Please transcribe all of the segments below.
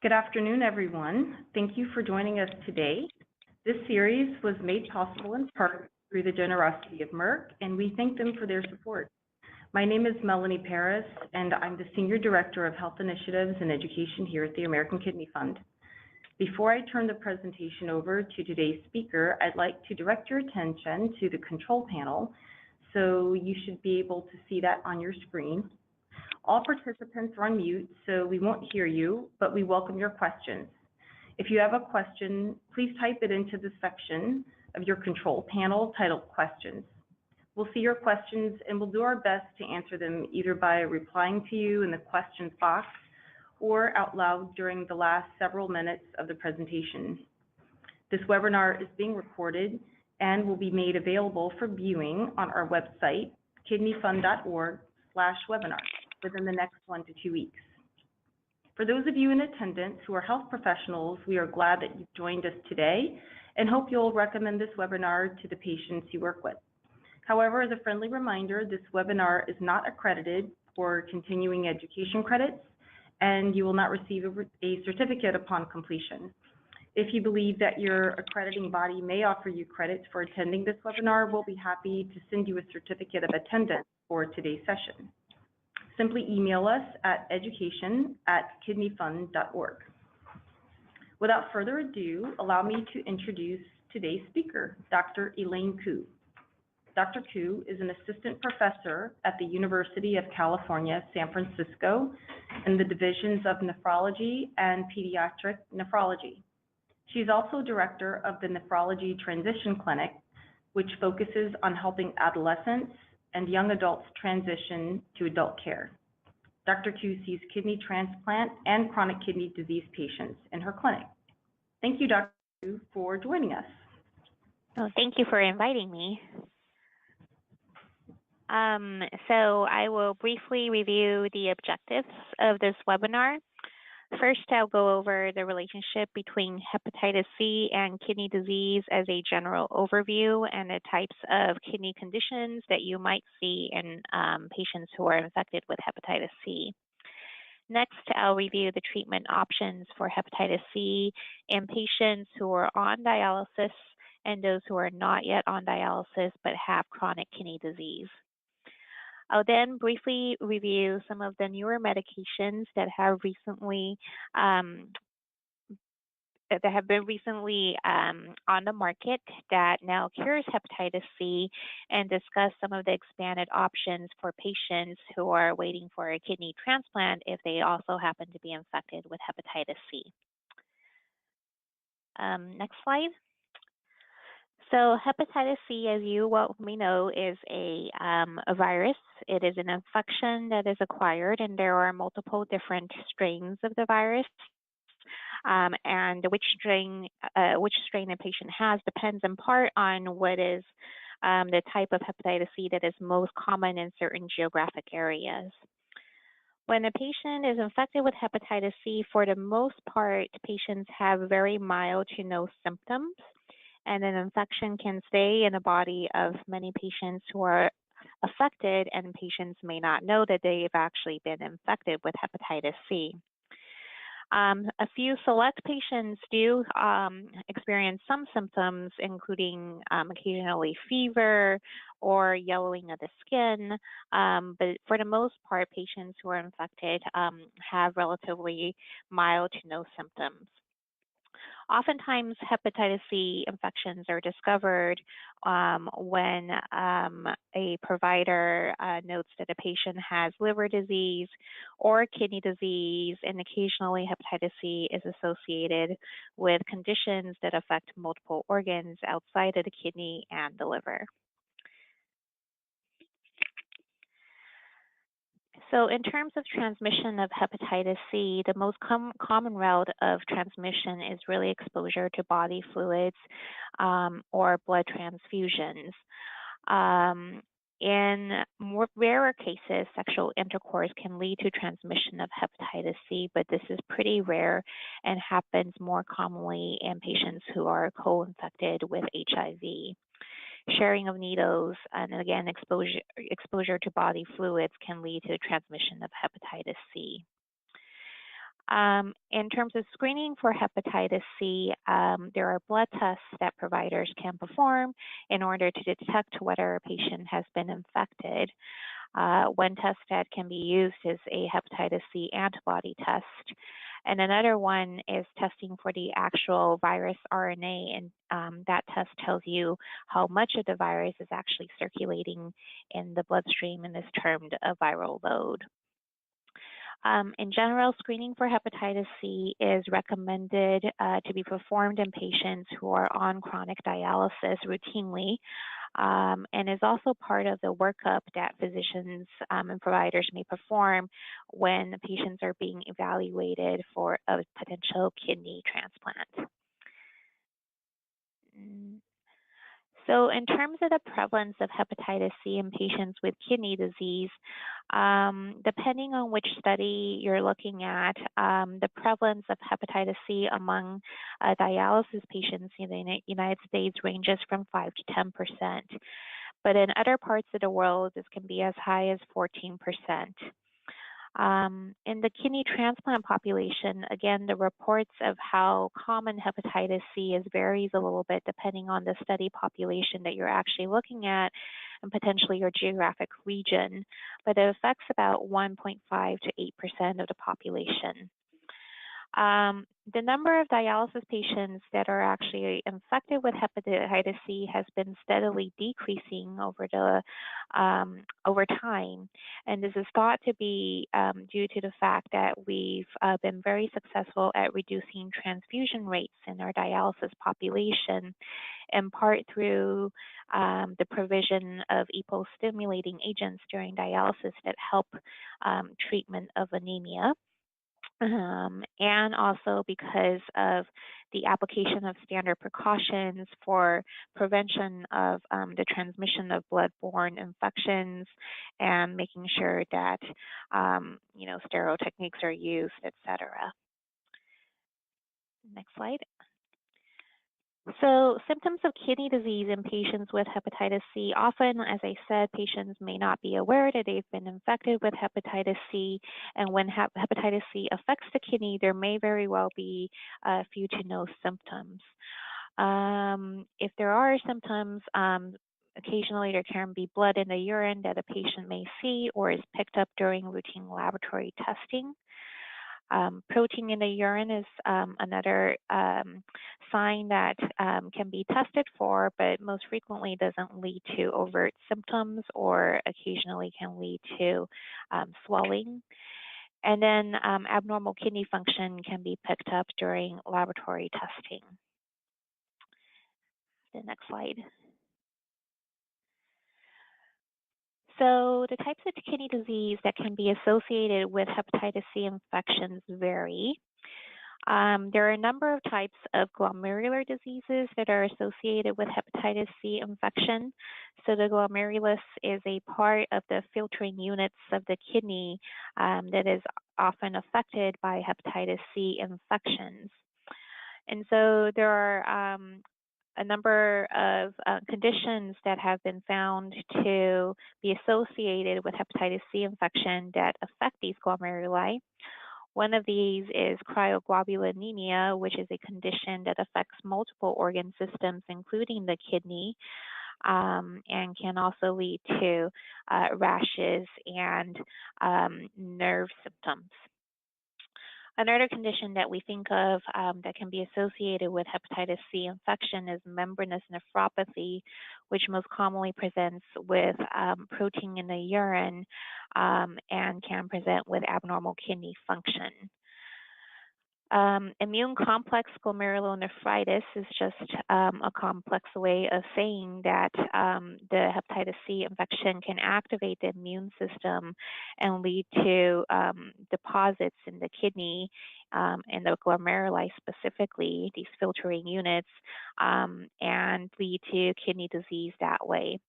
Good afternoon, everyone. Thank you for joining us today. This series was made possible in part through the generosity of Merck, and we thank them for their support. My name is Melanie Paris, and I'm the Senior Director of Health Initiatives and Education here at the American Kidney Fund. Before I turn the presentation over to today's speaker, I'd like to direct your attention to the control panel. So you should be able to see that on your screen. All participants are on mute, so we won't hear you, but we welcome your questions. If you have a question, please type it into the section of your control panel titled Questions. We'll see your questions and we'll do our best to answer them either by replying to you in the questions box or out loud during the last several minutes of the presentation. This webinar is being recorded and will be made available for viewing on our website, kidneyfund.org/webinar, within the next 1 to 2 weeks. For those of you in attendance who are health professionals, we are glad that you've joined us today and hope you'll recommend this webinar to the patients you work with. However, as a friendly reminder, this webinar is not accredited for continuing education credits, and you will not receive a certificate upon completion. If you believe that your accrediting body may offer you credits for attending this webinar, we'll be happy to send you a certificate of attendance for today's session. Simply email us at education@kidneyfund.org. Without further ado, allow me to introduce today's speaker, Dr. Elaine Koo. Dr. Koo is an assistant professor at the University of California, San Francisco, in the divisions of nephrology and pediatric nephrology. She's also director of the Nephrology Transition Clinic, which focuses on helping adolescents and young adults transition to adult care. Dr. Koo sees kidney transplant and chronic kidney disease patients in her clinic. Thank you, Dr. Koo, for joining us. Oh, thank you for inviting me. So I will briefly review the objectives of this webinar. First, I'll go over the relationship between hepatitis C and kidney disease as a general overview and the types of kidney conditions that you might see in patients who are infected with hepatitis C. Next, I'll review the treatment options for hepatitis C in patients who are on dialysis and those who are not yet on dialysis but have chronic kidney disease. I'll then briefly review some of the newer medications that have been recently on the market that now cures hepatitis C, and discuss some of the expanded options for patients who are waiting for a kidney transplant if they also happen to be infected with hepatitis C. Next slide. So hepatitis C, as you well may know, is a virus. It is an infection that is acquired, and there are multiple different strains of the virus. And which strain a patient has depends in part on what is the type of hepatitis C that is most common in certain geographic areas. When a patient is infected with hepatitis C, for the most part, patients have very mild to no symptoms, and an infection can stay in the body of many patients who are affected, and patients may not know that they've actually been infected with hepatitis C. A few select patients do experience some symptoms, including occasionally fever or yellowing of the skin, but for the most part, patients who are infected have relatively mild to no symptoms. Oftentimes, hepatitis C infections are discovered when a provider notes that a patient has liver disease or kidney disease, and occasionally hepatitis C is associated with conditions that affect multiple organs outside of the kidney and the liver. So in terms of transmission of hepatitis C, the most common route of transmission is really exposure to body fluids or blood transfusions. In more rarer cases, sexual intercourse can lead to transmission of hepatitis C, but this is pretty rare and happens more commonly in patients who are co-infected with HIV. Sharing of needles and again exposure to body fluids can lead to transmission of hepatitis C. In terms of screening for hepatitis C, there are blood tests that providers can perform in order to detect whether a patient has been infected. One test that can be used is a hepatitis C antibody test. And another one is testing for the actual virus RNA, and that test tells you how much of the virus is actually circulating in the bloodstream and is termed a viral load. In general, screening for hepatitis C is recommended to be performed in patients who are on chronic dialysis routinely, and is also part of the workup that physicians and providers may perform when patients are being evaluated for a potential kidney transplant. So in terms of the prevalence of hepatitis C in patients with kidney disease, depending on which study you're looking at, the prevalence of hepatitis C among dialysis patients in the United States ranges from 5 to 10%. But in other parts of the world, this can be as high as 14%. In the kidney transplant population, again, the reports of how common hepatitis C is varies a little bit depending on the study population that you're actually looking at and potentially your geographic region, but it affects about 1.5 to 8% of the population. The number of dialysis patients that are actually infected with hepatitis C has been steadily decreasing over time, and this is thought to be due to the fact that we've been very successful at reducing transfusion rates in our dialysis population, in part through the provision of EPO-stimulating agents during dialysis that help treatment of anemia. And also because of the application of standard precautions for prevention of the transmission of blood-borne infections and making sure that, sterile techniques are used, etc. Next slide. So symptoms of kidney disease in patients with hepatitis C, often, as I said, patients may not be aware that they've been infected with hepatitis C, and when hepatitis C affects the kidney, there may very well be few to no symptoms. If there are symptoms, occasionally there can be blood in the urine that a patient may see or is picked up during routine laboratory testing. Protein in the urine is another sign that can be tested for, but most frequently doesn't lead to overt symptoms or occasionally can lead to swelling. And then abnormal kidney function can be picked up during laboratory testing. The next slide. So the types of kidney disease that can be associated with hepatitis C infections vary. There are a number of types of glomerular diseases that are associated with hepatitis C infection. So the glomerulus is a part of the filtering units of the kidney that is often affected by hepatitis C infections. And so there are a number of conditions that have been found to be associated with hepatitis C infection that affect these glomeruli. One of these is cryoglobulinemia, which is a condition that affects multiple organ systems, including the kidney, and can also lead to rashes and nerve symptoms. Another condition that we think of that can be associated with hepatitis C infection is membranous nephropathy, which most commonly presents with protein in the urine and can present with abnormal kidney function. Immune complex glomerulonephritis is just a complex way of saying that the hepatitis C infection can activate the immune system and lead to deposits in the kidney and the glomeruli specifically, these filtering units, and lead to kidney disease that way.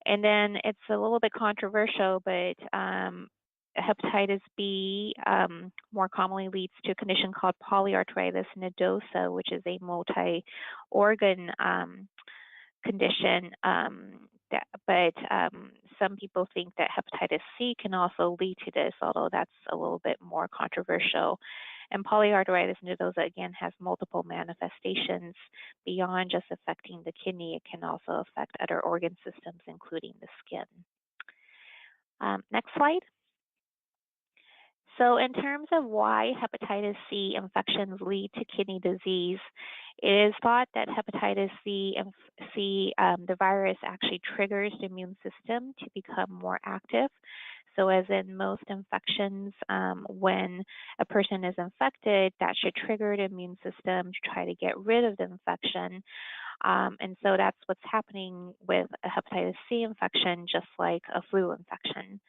And then it's a little bit controversial, but hepatitis B more commonly leads to a condition called polyarteritis nodosa, which is a multi-organ condition. But some people think that hepatitis C can also lead to this, although that's a little bit more controversial. And polyarteritis nodosa, again, has multiple manifestations beyond just affecting the kidney. It can also affect other organ systems, including the skin. Next slide. So in terms of why hepatitis C infections lead to kidney disease, it is thought that hepatitis C, the virus actually triggers the immune system to become more active. So as in most infections, when a person is infected, that should trigger the immune system to try to get rid of the infection. And so that's what's happening with a hepatitis C infection, just like a flu infection.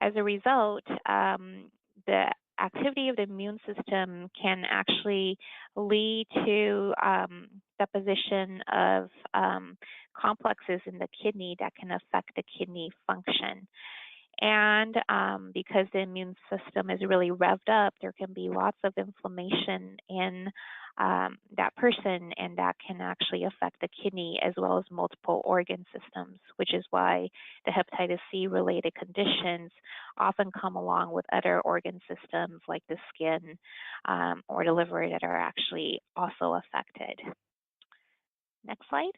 As a result, the activity of the immune system can actually lead to deposition of complexes in the kidney that can affect the kidney function. And because the immune system is really revved up, there can be lots of inflammation in that person, and that can actually affect the kidney as well as multiple organ systems, which is why the hepatitis C related conditions often come along with other organ systems like the skin or the liver that are actually also affected. Next slide.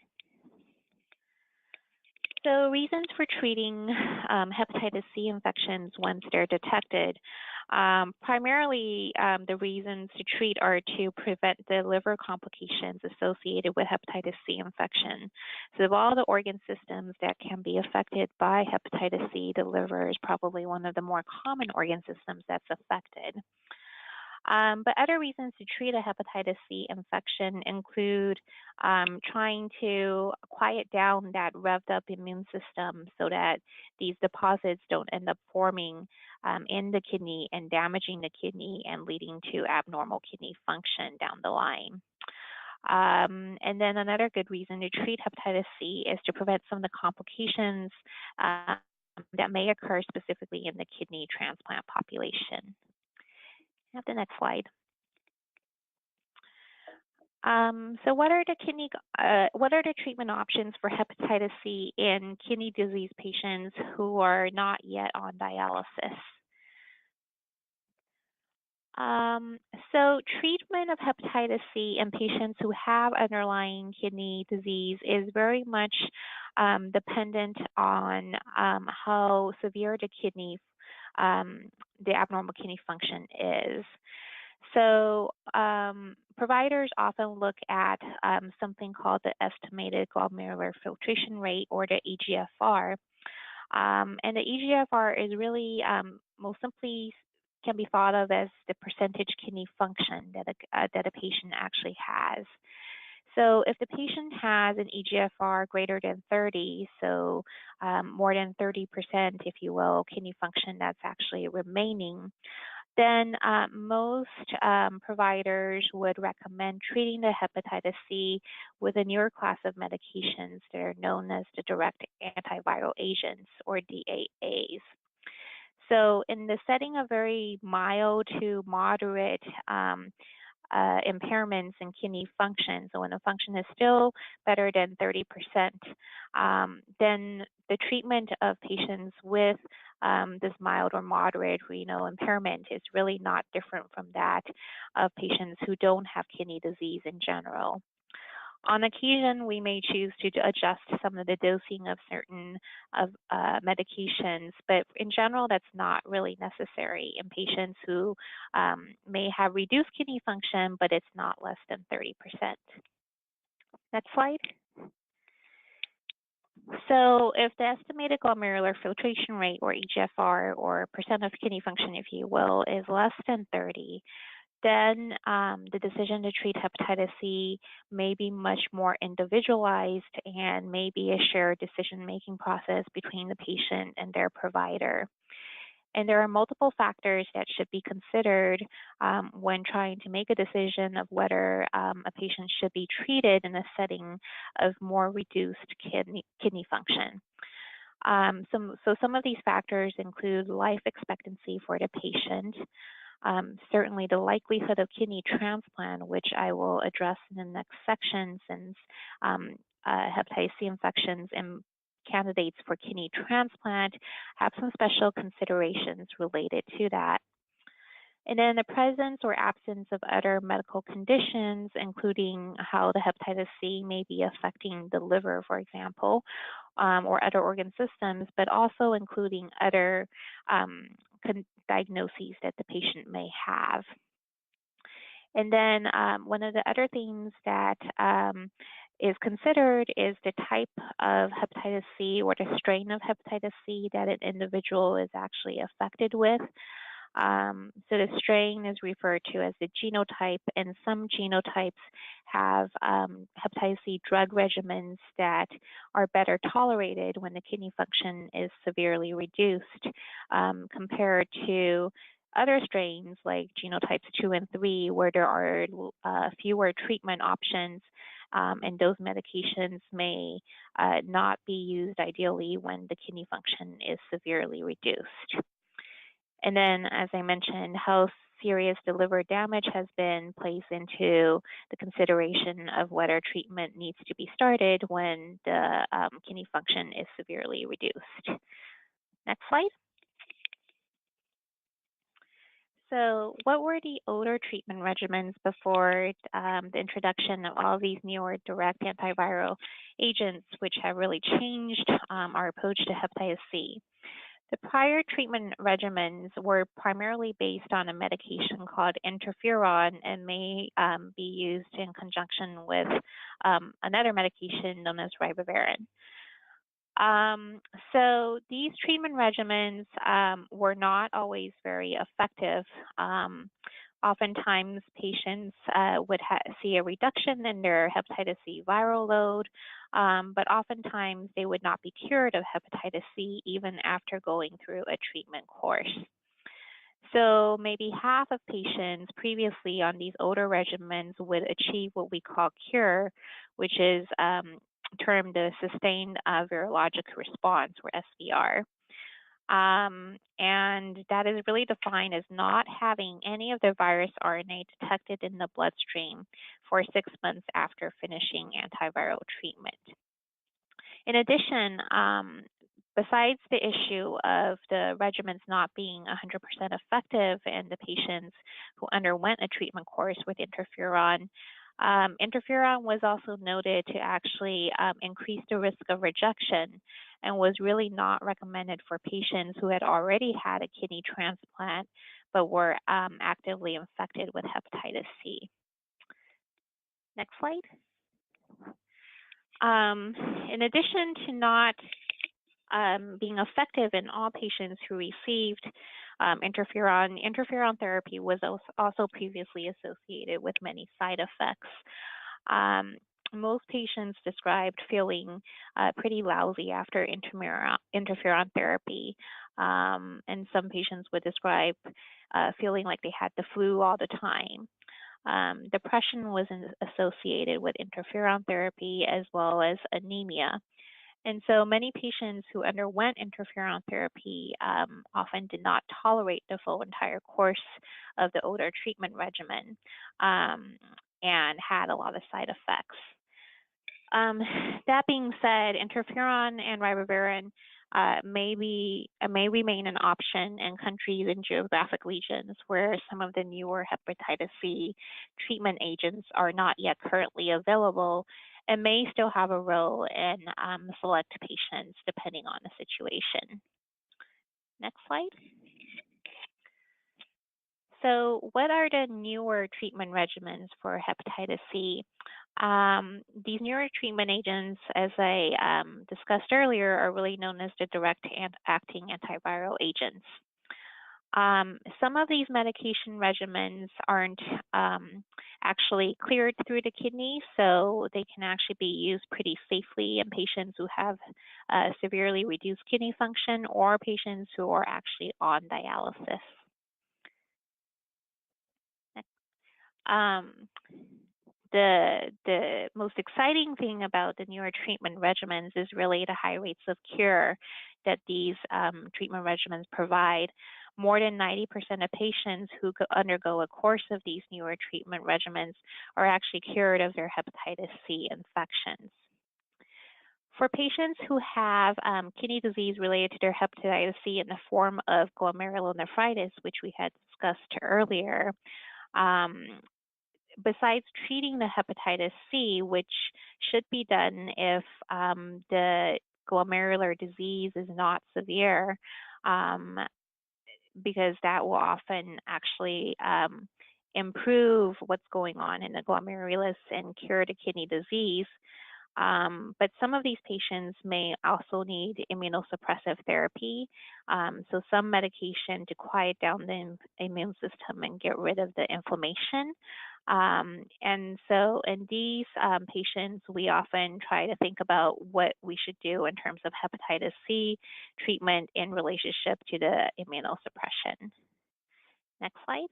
So reasons for treating hepatitis C infections once they're detected. Primarily, the reasons to treat are to prevent the liver complications associated with hepatitis C infection. So of all the organ systems that can be affected by hepatitis C, the liver is probably one of the more common organ systems that's affected. But other reasons to treat a hepatitis C infection include trying to quiet down that revved up immune system so that these deposits don't end up forming in the kidney and damaging the kidney and leading to abnormal kidney function down the line. And then another good reason to treat hepatitis C is to prevent some of the complications that may occur specifically in the kidney transplant population. Have the next slide. So what are the treatment options for hepatitis C in kidney disease patients who are not yet on dialysis? So treatment of hepatitis C in patients who have underlying kidney disease is very much dependent on how severe the kidney, the abnormal kidney function is. So providers often look at something called the estimated glomerular filtration rate, or the eGFR. And the eGFR is really most simply can be thought of as the percentage kidney function that a patient actually has. So if the patient has an eGFR greater than 30, so more than 30%, if you will, kidney function that's actually remaining, then most providers would recommend treating the hepatitis C with a newer class of medications that are known as the direct antiviral agents, or DAAs. So in the setting of very mild to moderate impairments in kidney function, so when the function is still better than 30%, then the treatment of patients with this mild or moderate renal impairment is really not different from that of patients who don't have kidney disease in general. On occasion, we may choose to adjust some of the dosing of certain medications, but in general, that's not really necessary in patients who may have reduced kidney function, but it's not less than 30%. Next slide. So if the estimated glomerular filtration rate, or eGFR, or percent of kidney function, if you will, is less than 30, then the decision to treat hepatitis C may be much more individualized and may be a shared decision-making process between the patient and their provider. And there are multiple factors that should be considered when trying to make a decision of whether a patient should be treated in a setting of more reduced kidney function. So some of these factors include life expectancy for the patient, certainly the likelihood of kidney transplant, which I will address in the next section, since hepatitis C infections in candidates for kidney transplant have some special considerations related to that. And then the presence or absence of other medical conditions, including how the hepatitis C may be affecting the liver, for example, or other organ systems, but also including other diagnoses that the patient may have. And then one of the other things that is considered is the type of hepatitis C or the strain of hepatitis C that an individual is actually affected with. So the strain is referred to as the genotype, and some genotypes have hepatitis C drug regimens that are better tolerated when the kidney function is severely reduced compared to other strains like genotypes 2 and 3, where there are fewer treatment options, and those medications may not be used ideally when the kidney function is severely reduced. And then, as I mentioned, how serious the liver damage has been plays into the consideration of whether treatment needs to be started when the kidney function is severely reduced. Next slide. So what were the older treatment regimens before the introduction of all these newer direct antiviral agents, which have really changed our approach to hepatitis C? The prior treatment regimens were primarily based on a medication called interferon and may be used in conjunction with another medication known as ribavirin. So these treatment regimens were not always very effective. Oftentimes, patients would see a reduction in their hepatitis C viral load, but oftentimes they would not be cured of hepatitis C even after going through a treatment course. So maybe half of patients previously on these older regimens would achieve what we call cure, which is termed the sustained virologic response, or SVR. And that is really defined as not having any of the virus RNA detected in the bloodstream for 6 months after finishing antiviral treatment. In addition, besides the issue of the regimens not being 100% effective in the patients who underwent a treatment course with interferon, interferon was also noted to actually increase the risk of rejection and was really not recommended for patients who had already had a kidney transplant but were actively infected with hepatitis C. Next slide. In addition to not being effective in all patients who received interferon therapy was also previously associated with many side effects. Most patients described feeling pretty lousy after interferon therapy, and some patients would describe feeling like they had the flu all the time. Depression was associated with interferon therapy as well as anemia. And so many patients who underwent interferon therapy often did not tolerate the full entire course of the older treatment regimen and had a lot of side effects. That being said, interferon and ribavirin may remain an option in countries and geographic regions where some of the newer hepatitis C treatment agents are not yet currently available and may still have a role in select patients depending on the situation. Next slide. So what are the newer treatment regimens for hepatitis C? These newer treatment agents, as I discussed earlier, are really known as the direct-acting antiviral agents. Some of these medication regimens aren't actually cleared through the kidney, so they can actually be used pretty safely in patients who have severely reduced kidney function or patients who are actually on dialysis. The most exciting thing about the newer treatment regimens is really the high rates of cure that these treatment regimens provide. More than 90% of patients who undergo a course of these newer treatment regimens are actually cured of their hepatitis C infections. For patients who have kidney disease related to their hepatitis C in the form of glomerulonephritis, which we had discussed earlier, um, besides treating the hepatitis C, which should be done if the glomerular disease is not severe, um, because that will often actually improve what's going on in the glomerulus and cure the kidney disease. But some of these patients may also need immunosuppressive therapy, so some medication to quiet down the immune system and get rid of the inflammation. And so in these patients, we often try to think about what we should do in terms of hepatitis C treatment in relationship to the immunosuppression. Next slide.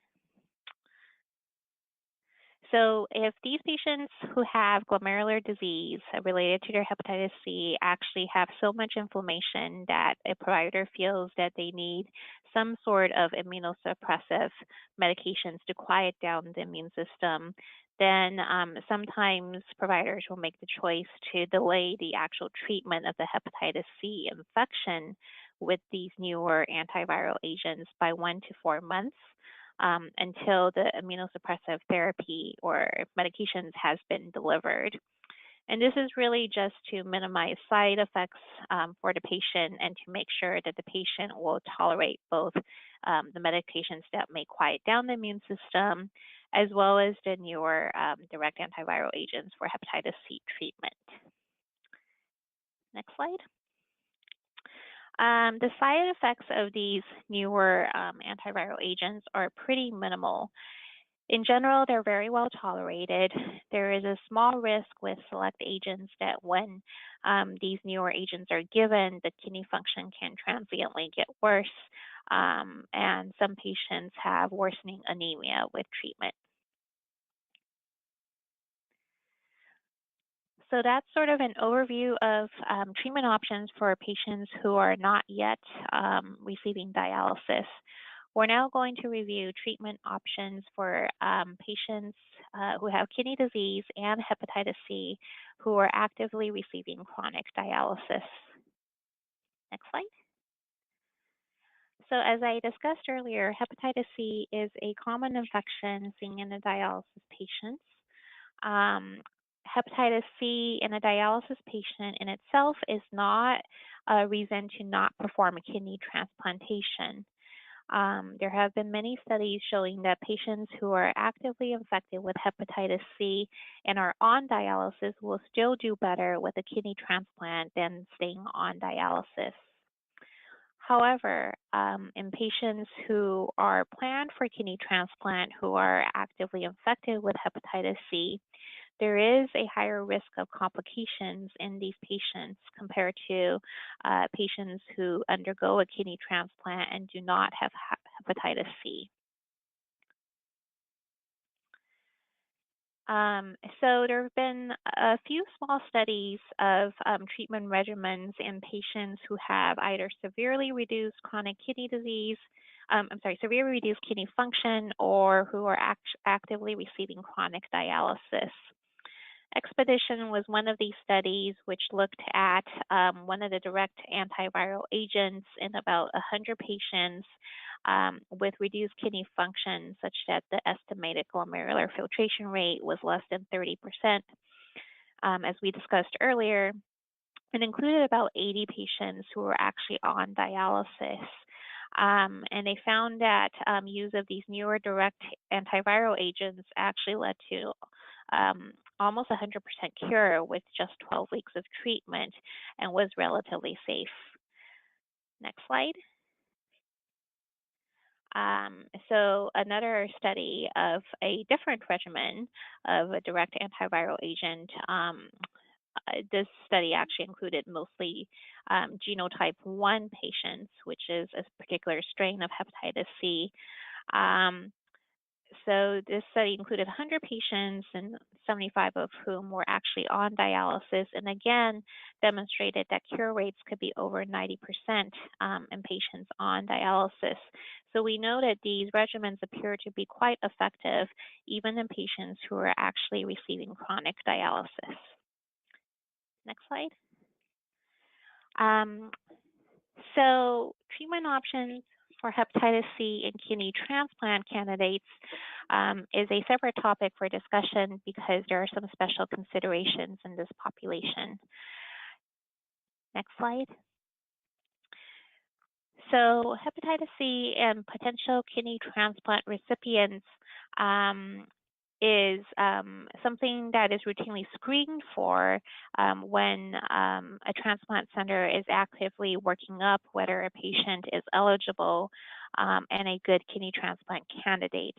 So if these patients who have glomerular disease related to their hepatitis C actually have so much inflammation that a provider feels that they need some sort of immunosuppressive medications to quiet down the immune system, then sometimes providers will make the choice to delay the actual treatment of the hepatitis C infection with these newer antiviral agents by 1 to 4 months. Until the immunosuppressive therapy or medications has been delivered. And this is really just to minimize side effects for the patient and to make sure that the patient will tolerate both the medications that may quiet down the immune system, as well as the newer direct antiviral agents for hepatitis C treatment. Next slide. The side effects of these newer antiviral agents are pretty minimal. In general, they're very well tolerated. There is a small risk with select agents that when these newer agents are given, the kidney function can transiently get worse, and some patients have worsening anemia with treatment. So that's sort of an overview of treatment options for patients who are not yet receiving dialysis. We're now going to review treatment options for patients who have kidney disease and hepatitis C who are actively receiving chronic dialysis. Next slide. So as I discussed earlier, hepatitis C is a common infection seen in the dialysis patients. Hepatitis C in a dialysis patient in itself is not a reason to not perform a kidney transplantation. There have been many studies showing that patients who are actively infected with hepatitis C and are on dialysis will still do better with a kidney transplant than staying on dialysis. However, in patients who are planned for kidney transplant who are actively infected with hepatitis C, there is a higher risk of complications in these patients compared to patients who undergo a kidney transplant and do not have hepatitis C. So there have been a few small studies of treatment regimens in patients who have either severely reduced chronic kidney disease, severely reduced kidney function, or who are actively receiving chronic dialysis. Expedition was one of these studies which looked at one of the direct antiviral agents in about 100 patients with reduced kidney function, such that the estimated glomerular filtration rate was less than 30%. As we discussed earlier, it included about 80 patients who were actually on dialysis. And they found that use of these newer direct antiviral agents actually led to almost 100% cure with just 12 weeks of treatment and was relatively safe. Next slide. So another study of a different regimen of a direct antiviral agent, this study actually included mostly genotype 1 patients, which is a particular strain of hepatitis C. So this study included 100 patients, and 75 of whom were actually on dialysis, and again demonstrated that cure rates could be over 90% in patients on dialysis. So we know that these regimens appear to be quite effective even in patients who are actually receiving chronic dialysis. Next slide. So treatment options for hepatitis C in kidney transplant candidates is a separate topic for discussion because there are some special considerations in this population. Next slide. So hepatitis C and potential kidney transplant recipients is something that is routinely screened for when a transplant center is actively working up whether a patient is eligible and a good kidney transplant candidate.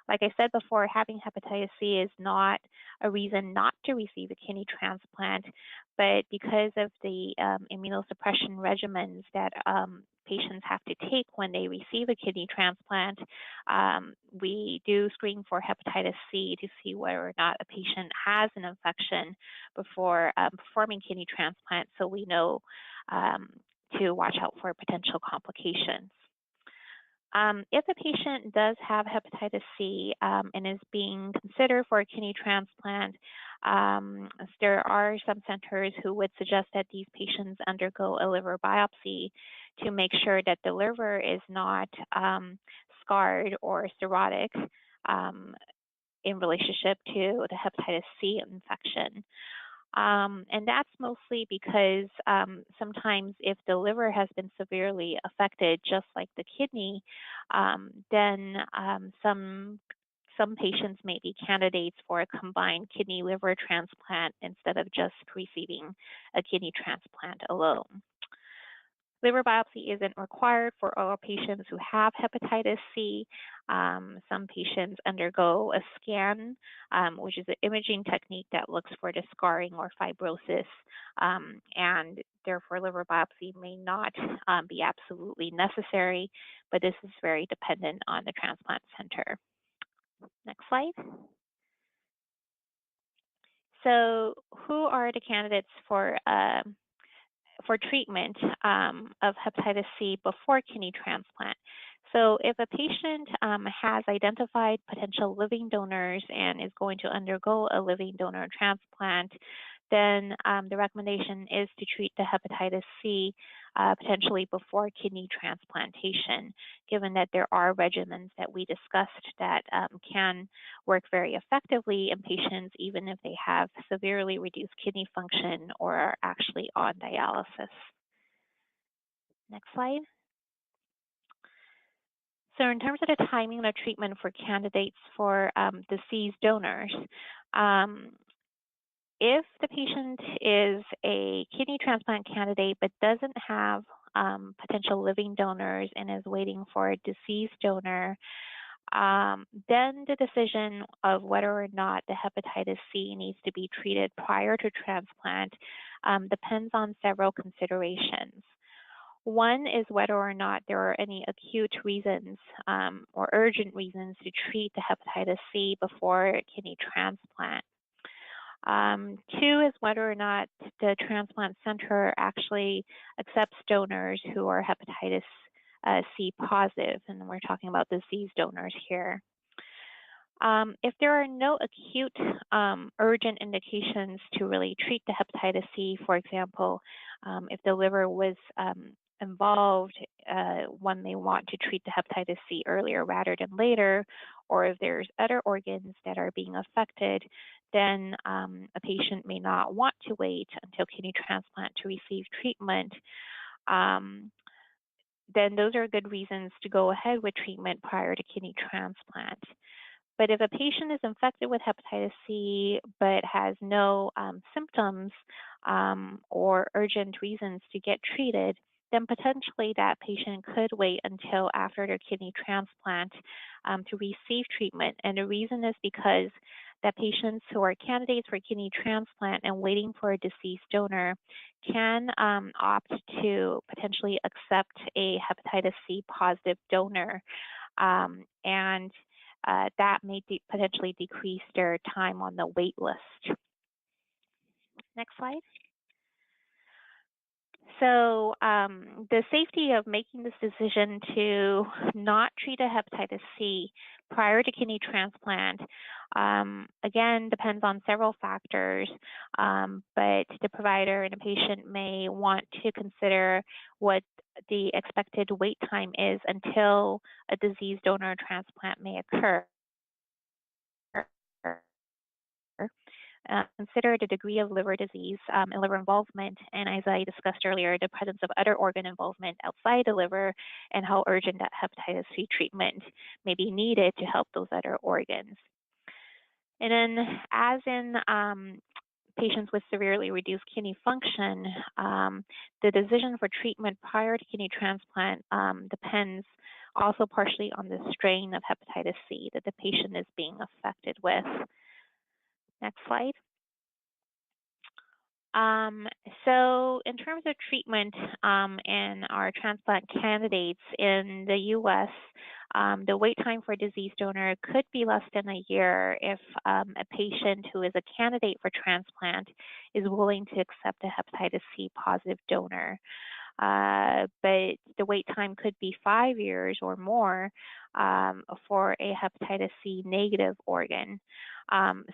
Like I said before, having hepatitis C is not a reason not to receive a kidney transplant, but because of the immunosuppression regimens that patients have to take when they receive a kidney transplant, we do screen for hepatitis C to see whether or not a patient has an infection before performing kidney transplant, so we know to watch out for potential complications. If a patient does have hepatitis C and is being considered for a kidney transplant, there are some centers who would suggest that these patients undergo a liver biopsy to make sure that the liver is not scarred or cirrhotic in relationship to the hepatitis C infection. And that's mostly because sometimes if the liver has been severely affected, just like the kidney, then some patients may be candidates for a combined kidney liver transplant instead of just receiving a kidney transplant alone. Liver biopsy isn't required for all patients who have hepatitis C. Some patients undergo a scan, which is an imaging technique that looks for the scarring or fibrosis, and therefore liver biopsy may not be absolutely necessary, but this is very dependent on the transplant center. Next slide. So who are the candidates for treatment of hepatitis C before kidney transplant? So if a patient has identified potential living donors and is going to undergo a living donor transplant, then the recommendation is to treat the hepatitis C potentially before kidney transplantation, given that there are regimens that we discussed that can work very effectively in patients even if they have severely reduced kidney function or are actually on dialysis. Next slide. So in terms of the timing of treatment for candidates for deceased donors, if the patient is a kidney transplant candidate but doesn't have potential living donors and is waiting for a deceased donor, then the decision of whether or not the hepatitis C needs to be treated prior to transplant depends on several considerations. One is whether or not there are any acute reasons or urgent reasons to treat the hepatitis C before kidney transplant. Two is whether or not the transplant center actually accepts donors who are hepatitis C positive, and we're talking about deceased donors here. If there are no acute urgent indications to really treat the hepatitis C, for example, if the liver was involved, one may want to treat the hepatitis C earlier rather than later, or if there's other organs that are being affected, then a patient may not want to wait until kidney transplant to receive treatment. Then those are good reasons to go ahead with treatment prior to kidney transplant. But if a patient is infected with hepatitis C but has no symptoms or urgent reasons to get treated, then potentially that patient could wait until after their kidney transplant to receive treatment. And the reason is because that patients who are candidates for kidney transplant and waiting for a deceased donor can opt to potentially accept a hepatitis C positive donor, and that may potentially decrease their time on the wait list. Next slide. So the safety of making this decision to not treat a hepatitis C prior to kidney transplant, again, depends on several factors, but the provider and the patient may want to consider what the expected wait time is until a diseased donor transplant may occur. Consider the degree of liver disease and liver involvement, and as I discussed earlier, the presence of other organ involvement outside the liver and how urgent that hepatitis C treatment may be needed to help those other organs. And then, as in patients with severely reduced kidney function, the decision for treatment prior to kidney transplant depends also partially on the strain of hepatitis C that the patient is being affected with. Next slide. So in terms of treatment in our transplant candidates in the U.S., the wait time for a deceased donor could be less than a year if a patient who is a candidate for transplant is willing to accept a hepatitis C positive donor. But the wait time could be 5 years or more for a hepatitis C negative organ.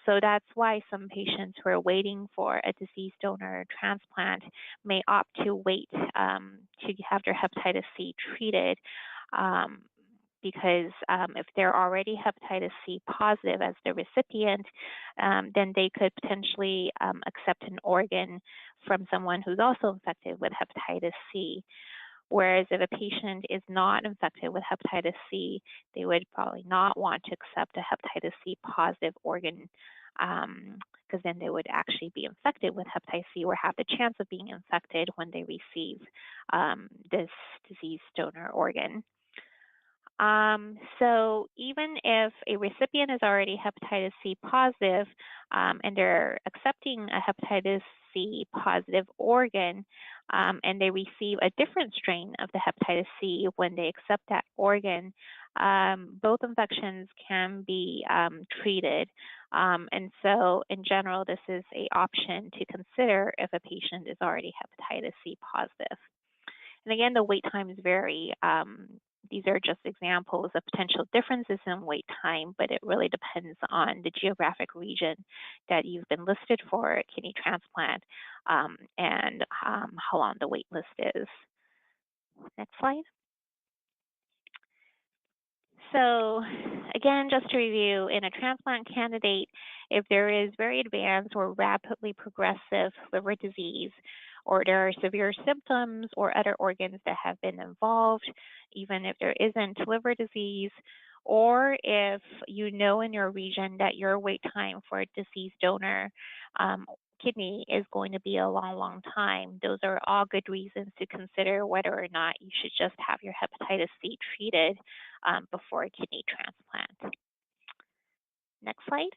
So that's why some patients who are waiting for a deceased donor transplant may opt to wait to have their hepatitis C treated, because if they're already hepatitis C positive as the recipient, then they could potentially accept an organ from someone who's also infected with hepatitis C. Whereas if a patient is not infected with hepatitis C, they would probably not want to accept a hepatitis C positive organ, because then they would actually be infected with hepatitis C or have the chance of being infected when they receive this diseased donor organ. So even if a recipient is already hepatitis C positive and they're accepting a hepatitis C positive organ and they receive a different strain of the hepatitis C when they accept that organ, both infections can be treated. And so in general, this is an option to consider if a patient is already hepatitis C positive. And again, the wait times vary. These are just examples of potential differences in wait time, but it really depends on the geographic region that you've been listed for a kidney transplant and how long the wait list is. Next slide. So again, just to review, in a transplant candidate, if there is very advanced or rapidly progressive liver disease, or there are severe symptoms or other organs that have been involved, even if there isn't liver disease, or if you know in your region that your wait time for a deceased donor kidney is going to be a long, long time, those are all good reasons to consider whether or not you should just have your hepatitis C treated before a kidney transplant. Next slide.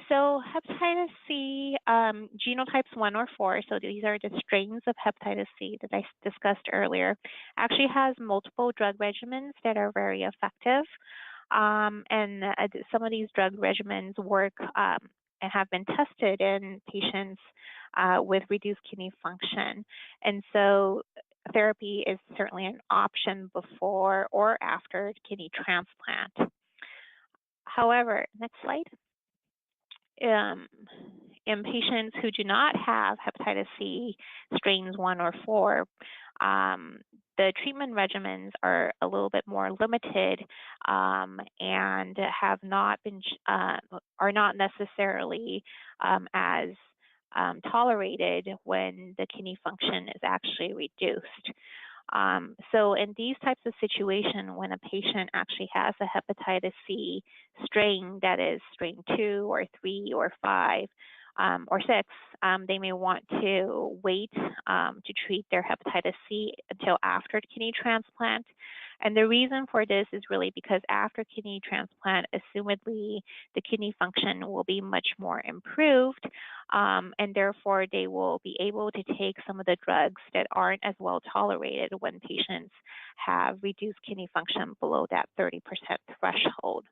So hepatitis C genotypes 1 or 4, so these are the strains of hepatitis C that I discussed earlier, actually has multiple drug regimens that are very effective. And some of these drug regimens work and have been tested in patients with reduced kidney function. And so therapy is certainly an option before or after kidney transplant. However, next slide. In patients who do not have hepatitis C strains 1 or 4, the treatment regimens are a little bit more limited and have not been are not necessarily as tolerated when the kidney function is actually reduced. So in these types of situations, when a patient actually has a hepatitis C strain that is strain 2 or 3 or 5 or 6, they may want to wait to treat their hepatitis C until after the kidney transplant. And the reason for this is really because after kidney transplant, assumedly the kidney function will be much more improved, and therefore they will be able to take some of the drugs that aren't as well tolerated when patients have reduced kidney function below that 30% threshold.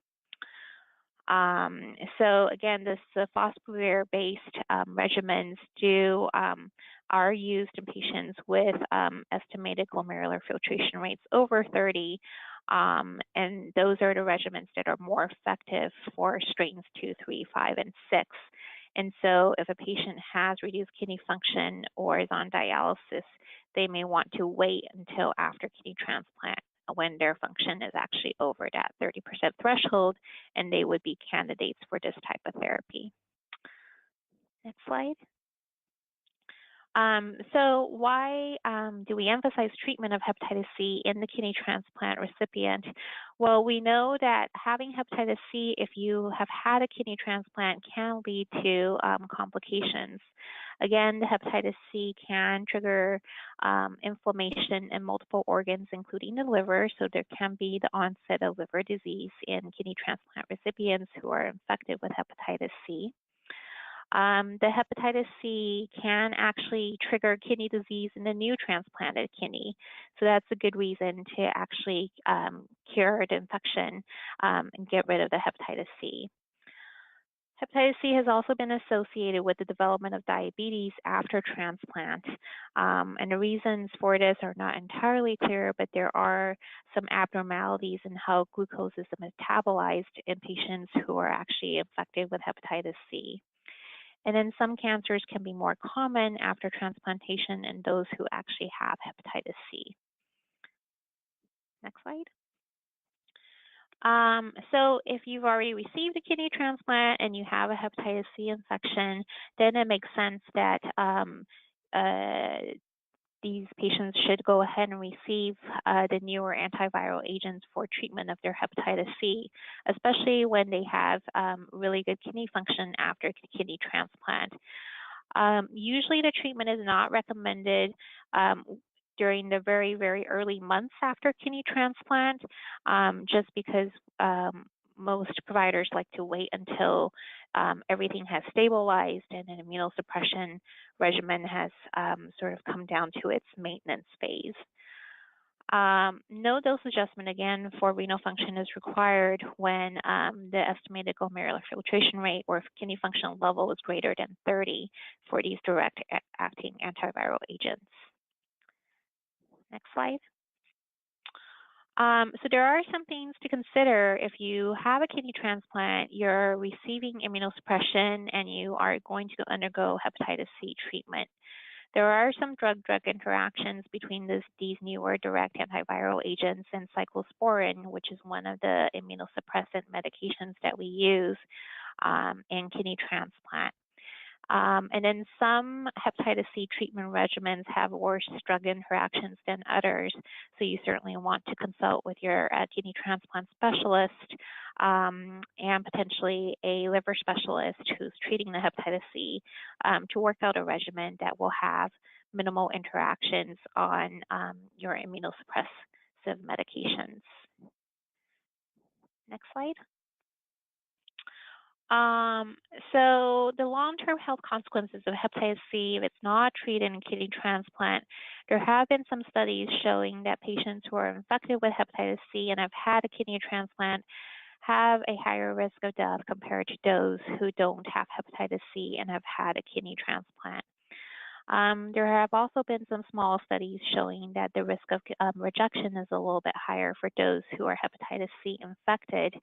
So again, the sofosbuvir-based regimens are used in patients with estimated glomerular filtration rates over 30, And those are the regimens that are more effective for strains 2, 3, 5, and 6. And so if a patient has reduced kidney function or is on dialysis, they may want to wait until after kidney transplant when their function is actually over that 30% threshold, and they would be candidates for this type of therapy. Next slide. So why do we emphasize treatment of hepatitis C in the kidney transplant recipient? Well, we know that having hepatitis C, if you have had a kidney transplant, can lead to complications. Again, the hepatitis C can trigger inflammation in multiple organs, including the liver, so there can be the onset of liver disease in kidney transplant recipients who are infected with hepatitis C. The hepatitis C can actually trigger kidney disease in the new transplanted kidney. So that's a good reason to actually cure the infection and get rid of the hepatitis C. Hepatitis C has also been associated with the development of diabetes after transplant. And the reasons for this are not entirely clear, but there are some abnormalities in how glucose is metabolized in patients who are actually infected with hepatitis C. And then some cancers can be more common after transplantation in those who actually have hepatitis C. Next slide. So if you've already received a kidney transplant and you have a hepatitis C infection, then it makes sense that these patients should go ahead and receive the newer antiviral agents for treatment of their hepatitis C, especially when they have really good kidney function after kidney transplant. Usually the treatment is not recommended during the very, very early months after kidney transplant, just because most providers like to wait until everything has stabilized and an immunosuppression regimen has sort of come down to its maintenance phase. No dose adjustment, again, for renal function is required when the estimated glomerular filtration rate or kidney function level is greater than 30 for these direct-acting antiviral agents. Next slide. So there are some things to consider if you have a kidney transplant, you're receiving immunosuppression, and you are going to undergo hepatitis C treatment. There are some drug-drug interactions between these newer direct antiviral agents and cyclosporin, which is one of the immunosuppressant medications that we use in kidney transplant. And then some hepatitis C treatment regimens have worse drug interactions than others, so you certainly want to consult with your kidney transplant specialist and potentially a liver specialist who's treating the hepatitis C to work out a regimen that will have minimal interactions on your immunosuppressive medications. Next slide. So the long-term health consequences of hepatitis C, if it's not treated in kidney transplant, there have been some studies showing that patients who are infected with hepatitis C and have had a kidney transplant have a higher risk of death compared to those who don't have hepatitis C and have had a kidney transplant. There have also been some small studies showing that the risk of rejection is a little bit higher for those who are hepatitis C infected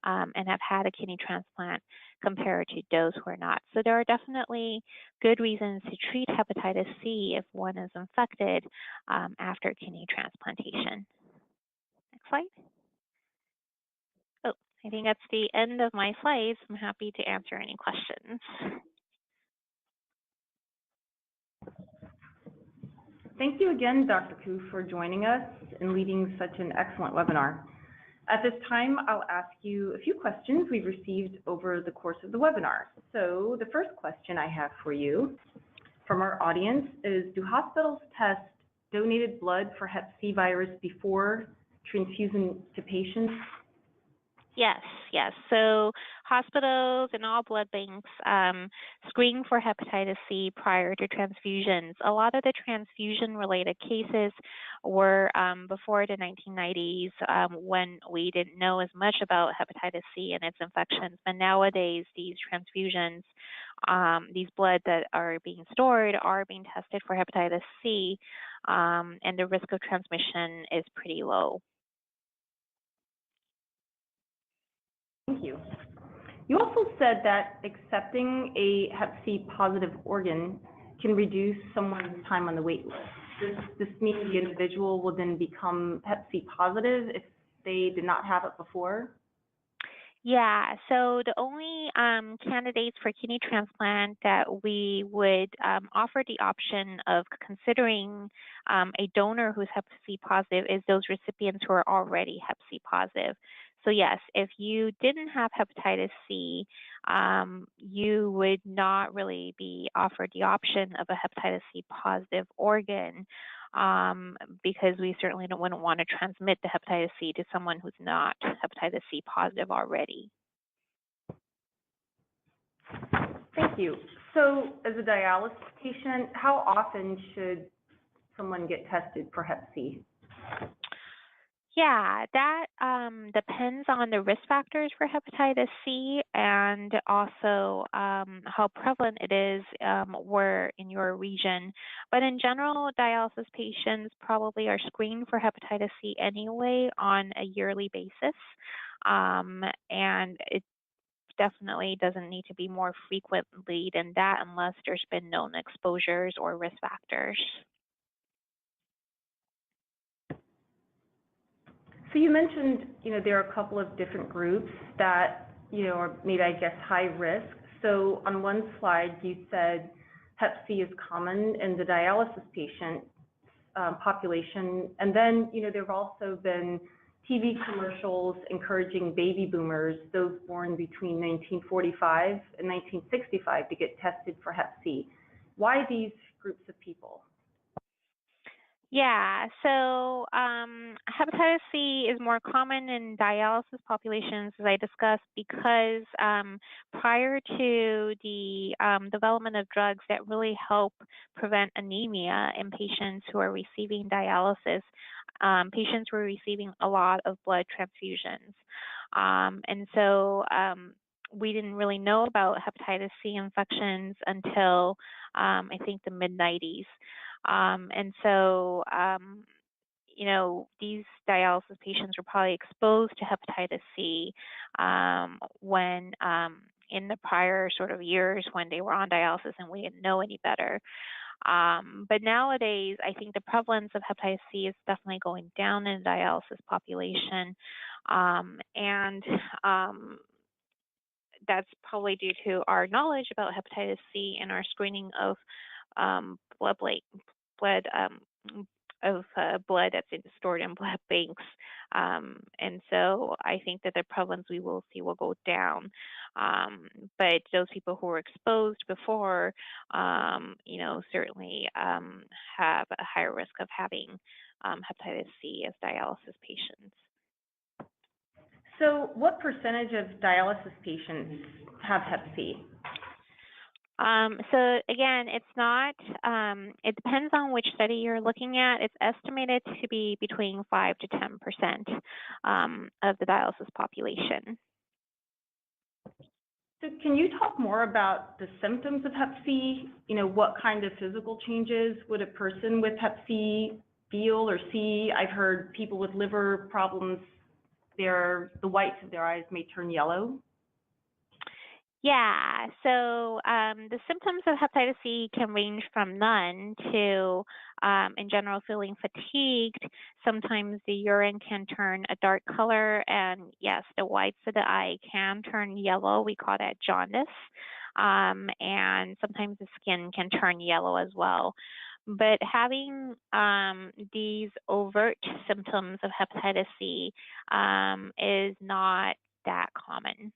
and have had a kidney transplant compared to those who are not. So there are definitely good reasons to treat hepatitis C if one is infected after kidney transplantation. Next slide. Oh, I think that's the end of my slides. I'm happy to answer any questions. Thank you again, Dr. Koo, for joining us and leading such an excellent webinar. At this time, I'll ask you a few questions we've received over the course of the webinar. So the first question I have for you from our audience is, do hospitals test donated blood for Hep C virus before transfusion to patients? Yes. So hospitals and all blood banks screen for hepatitis C prior to transfusions. A lot of the transfusion-related cases were before the 1990s when we didn't know as much about hepatitis C and its infections. But nowadays, these transfusions, these blood that are being stored are being tested for hepatitis C, and the risk of transmission is pretty low. Thank you. You also said that accepting a Hep C positive organ can reduce someone's time on the wait list. Does this mean the individual will then become Hep C positive if they did not have it before? Yeah, so the only candidates for kidney transplant that we would offer the option of considering a donor who's Hep C positive is those recipients who are already Hep C positive. So yes, if you didn't have hepatitis C, you would not really be offered the option of a hepatitis C positive organ, because we certainly wouldn't want to transmit the hepatitis C to someone who's not hepatitis C positive already. Thank you. So as a dialysis patient, how often should someone get tested for Hep C? Yeah, that depends on the risk factors for hepatitis C and also how prevalent it is where in your region. But in general, dialysis patients probably are screened for hepatitis C anyway on a yearly basis, and it definitely doesn't need to be more frequently than that unless there's been known exposures or risk factors. So you mentioned, there are a couple of different groups that, are maybe, I guess, high risk. So on one slide, you said Hep C is common in the dialysis patient population. And then, there have also been TV commercials encouraging baby boomers, those born between 1945 and 1965, to get tested for Hep C. Why these groups of people? Yeah, so hepatitis C is more common in dialysis populations, as I discussed, because prior to the development of drugs that really help prevent anemia in patients who are receiving dialysis, patients were receiving a lot of blood transfusions. And so we didn't really know about hepatitis C infections until I think the mid-90s. And so, these dialysis patients were probably exposed to hepatitis C when in the prior sort of years when they were on dialysis and we didn't know any better. But nowadays, I think the prevalence of hepatitis C is definitely going down in the dialysis population. And that's probably due to our knowledge about hepatitis C and our screening of blood that's stored in blood banks, and so I think that the prevalence we will see will go down. But those people who were exposed before, certainly have a higher risk of having hepatitis C as dialysis patients. So what percentage of dialysis patients have Hep C? So again, it's not, it depends on which study you're looking at. It's estimated to be between 5 to 10% of the dialysis population. So can you talk more about the symptoms of Hep C? What kind of physical changes would a person with Hep C feel or see? I've heard people with liver problems, the whites of their eyes may turn yellow. Yeah, so the symptoms of hepatitis C can range from none to, in general, feeling fatigued. Sometimes the urine can turn a dark color, and yes, the whites of the eye can turn yellow. We call that jaundice. And sometimes the skin can turn yellow as well. But having these overt symptoms of hepatitis C is not that common.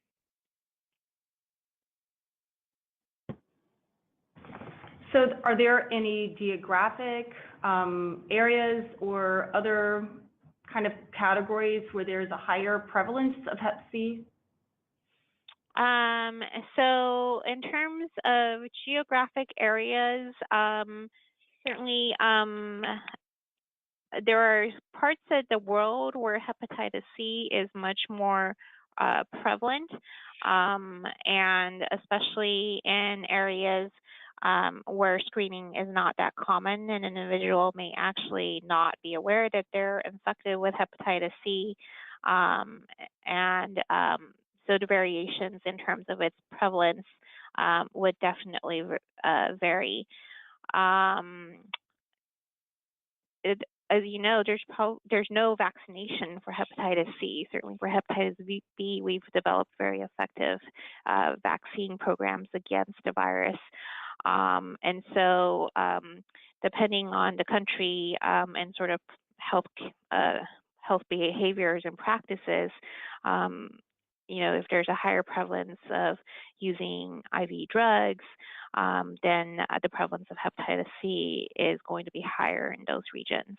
So are there any geographic areas or other kind of categories where there's a higher prevalence of Hep C? So in terms of geographic areas, certainly there are parts of the world where hepatitis C is much more prevalent, and especially in areas where screening is not that common, and an individual may actually not be aware that they're infected with hepatitis C. And So the variations in terms of its prevalence would definitely vary. As you know, there's no vaccination for hepatitis C. Certainly for hepatitis B, we've developed very effective vaccine programs against the virus. And so depending on the country and sort of health behaviors and practices, if there's a higher prevalence of using IV drugs, then the prevalence of hepatitis C is going to be higher in those regions.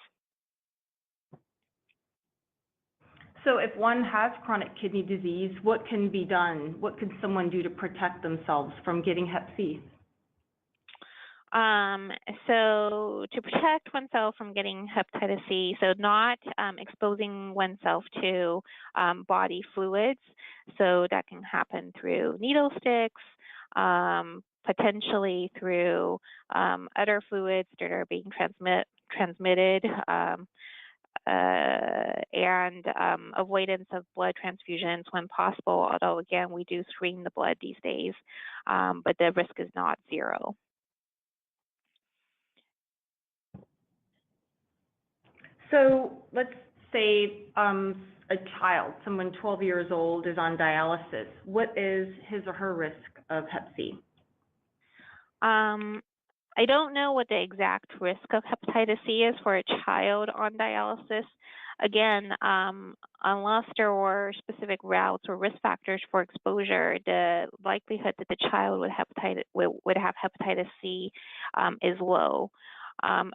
So if one has chronic kidney disease, what can be done? What can someone do to protect themselves from getting hep C? So to protect oneself from getting hepatitis C, so not exposing oneself to body fluids. So that can happen through needle sticks, potentially through other fluids that are being transmitted, and avoidance of blood transfusions when possible, although again, we do screen the blood these days, but the risk is not zero. So let's say a child, someone 12 years old, is on dialysis. What is his or her risk of hep C? I don't know what the exact risk of hepatitis C is for a child on dialysis. Again, unless there were specific routes or risk factors for exposure, the likelihood that the child would have hepatitis C is low.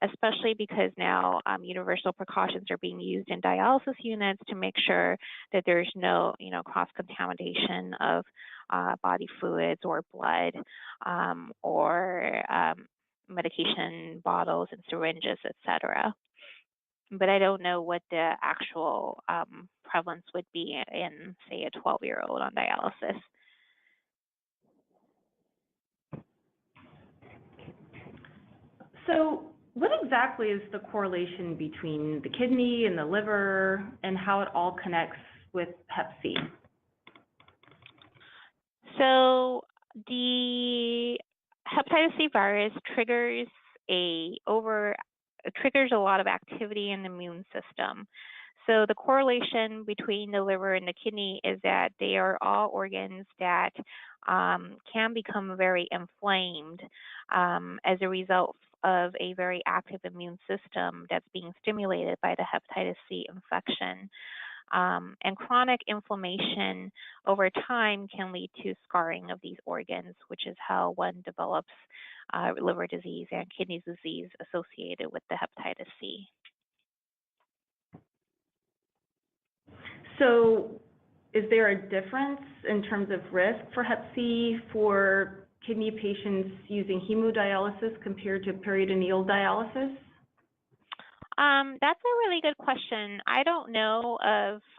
Especially because now universal precautions are being used in dialysis units to make sure that there's no, cross-contamination of body fluids or blood or medication bottles and syringes, etc. But I don't know what the actual prevalence would be in, say, a 12-year-old on dialysis. So what exactly is the correlation between the kidney and the liver and how it all connects with hep C? So the hepatitis C virus triggers a lot of activity in the immune system. So the correlation between the liver and the kidney is that they are all organs that can become very inflamed as a result of a very active immune system that's being stimulated by the hepatitis C infection. And chronic inflammation over time can lead to scarring of these organs, which is how one develops liver disease and kidney disease associated with the hepatitis C. So is there a difference in terms of risk for hep C for kidney patients using hemodialysis compared to peritoneal dialysis? That's a really good question. I don't know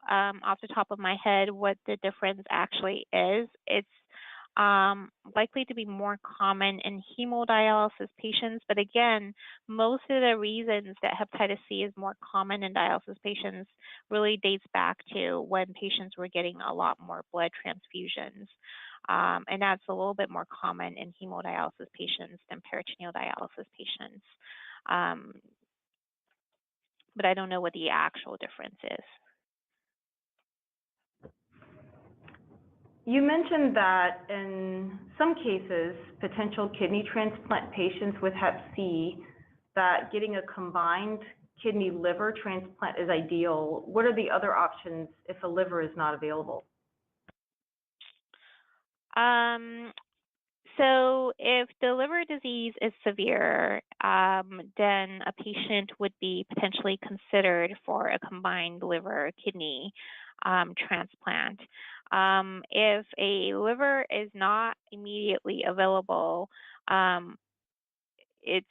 off the top of my head what the difference actually is. It's likely to be more common in hemodialysis patients, but again, most of the reasons that hepatitis C is more common in dialysis patients really dates back to when patients were getting a lot more blood transfusions. And that's a little bit more common in hemodialysis patients than peritoneal dialysis patients. But I don't know what the actual difference is. You mentioned that in some cases, potential kidney transplant patients with hep C, that getting a combined kidney liver transplant is ideal. What are the other options if a liver is not available? So if the liver disease is severe, then a patient would be potentially considered for a combined liver kidney transplant. If a liver is not immediately available, it's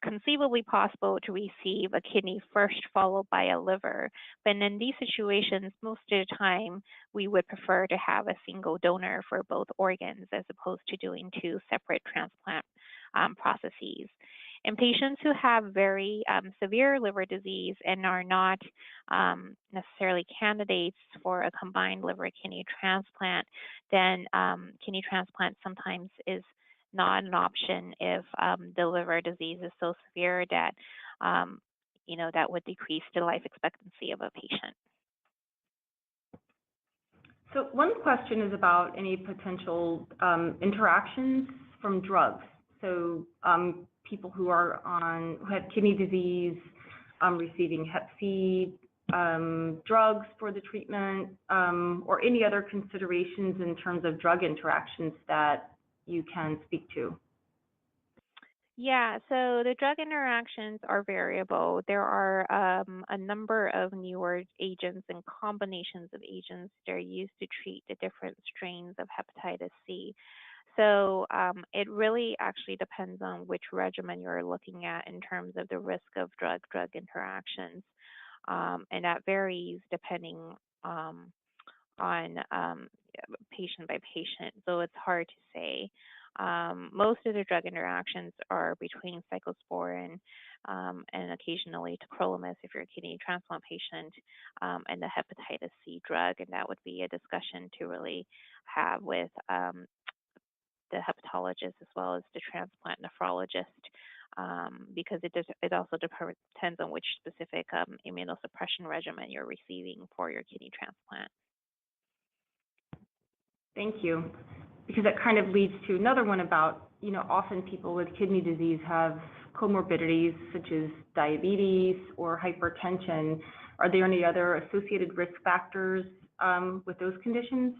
conceivably possible to receive a kidney first followed by a liver. But in these situations, most of the time, we would prefer to have a single donor for both organs as opposed to doing two separate transplant processes. In patients who have very severe liver disease and are not necessarily candidates for a combined liver kidney transplant, then kidney transplant sometimes is not an option if the liver disease is so severe that that would decrease the life expectancy of a patient. So one question is about any potential interactions from drugs. So people who have kidney disease, receiving Hep C drugs for the treatment, or any other considerations in terms of drug interactions that you can speak to. Yeah, so the drug interactions are variable. There are a number of newer agents and combinations of agents that are used to treat the different strains of hepatitis C. So it really actually depends on which regimen you're looking at in terms of the risk of drug-drug interactions. And that varies depending on patient by patient, so it's hard to say. Most of the drug interactions are between cyclosporin and occasionally tacrolimus if you're a kidney transplant patient, and the hepatitis C drug, and that would be a discussion to really have with the hepatologist as well as the transplant nephrologist, because it also depends on which specific immunosuppression regimen you're receiving for your kidney transplant. Thank you. Because that kind of leads to another one about, often people with kidney disease have comorbidities such as diabetes or hypertension. Are there any other associated risk factors with those conditions?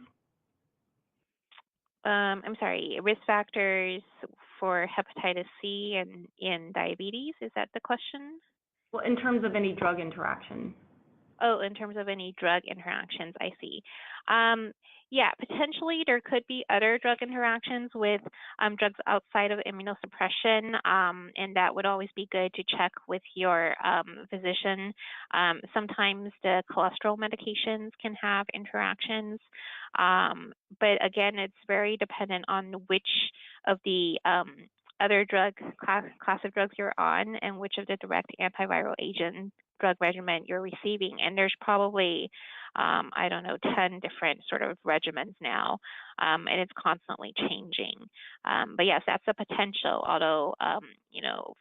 I'm sorry, risk factors for hepatitis C and in diabetes, is that the question? Well, in terms of any drug interaction. Oh, in terms of any drug interactions, I see. Yeah, potentially there could be other drug interactions with drugs outside of immunosuppression, and that would always be good to check with your physician. Sometimes the cholesterol medications can have interactions, but again, it's very dependent on which of the other class of drugs you're on and which of the direct antiviral agent drug regimen you're receiving. And there's probably, 10 different sort of regimens now, and it's constantly changing. But yes, that's a potential, although,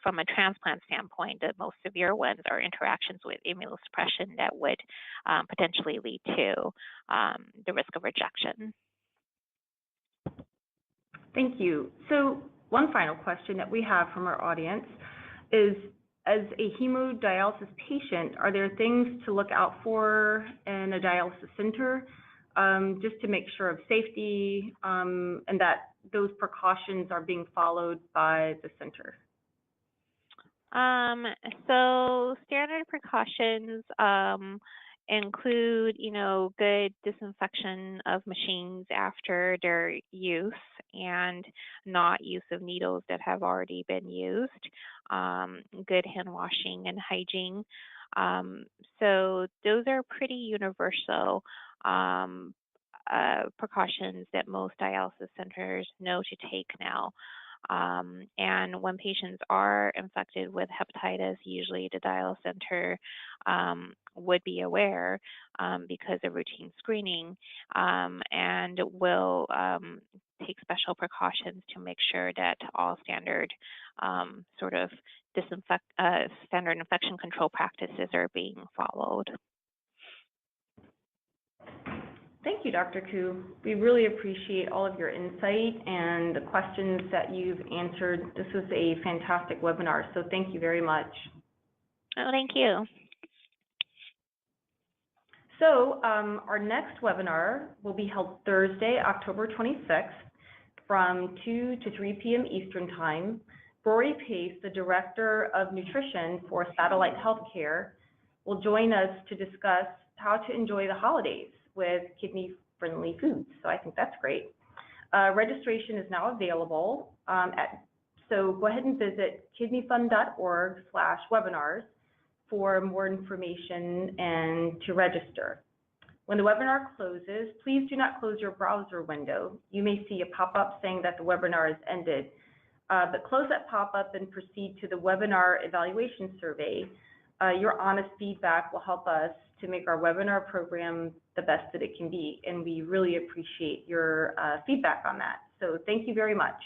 from a transplant standpoint, the most severe ones are interactions with immunosuppression that would potentially lead to the risk of rejection. Thank you. So one final question that we have from our audience is, as a hemodialysis patient, are there things to look out for in a dialysis center just to make sure of safety and that those precautions are being followed by the center? So standard precautions include, good disinfection of machines after their use and not use of needles that have already been used, good hand washing and hygiene. So those are pretty universal precautions that most dialysis centers know to take now. And when patients are infected with hepatitis, usually the dialysis center would be aware because of routine screening and will take special precautions to make sure that all standard standard infection control practices are being followed. Thank you, Dr. Koo. We really appreciate all of your insight and the questions that you've answered. This was a fantastic webinar, so thank you very much. Oh, thank you. So our next webinar will be held Thursday, October 26th from 2 to 3 p.m. Eastern Time. Rory Pace, the Director of Nutrition for Satellite Healthcare, will join us to discuss how to enjoy the holidays with kidney-friendly foods. So I think that's great. Registration is now available, so go ahead and visit kidneyfund.org/webinars for more information and to register. When the webinar closes, please do not close your browser window. You may see a pop-up saying that the webinar has ended. But close that pop-up and proceed to the webinar evaluation survey. Your honest feedback will help us to make our webinar program the best that it can be, and we really appreciate your feedback on that. So thank you very much.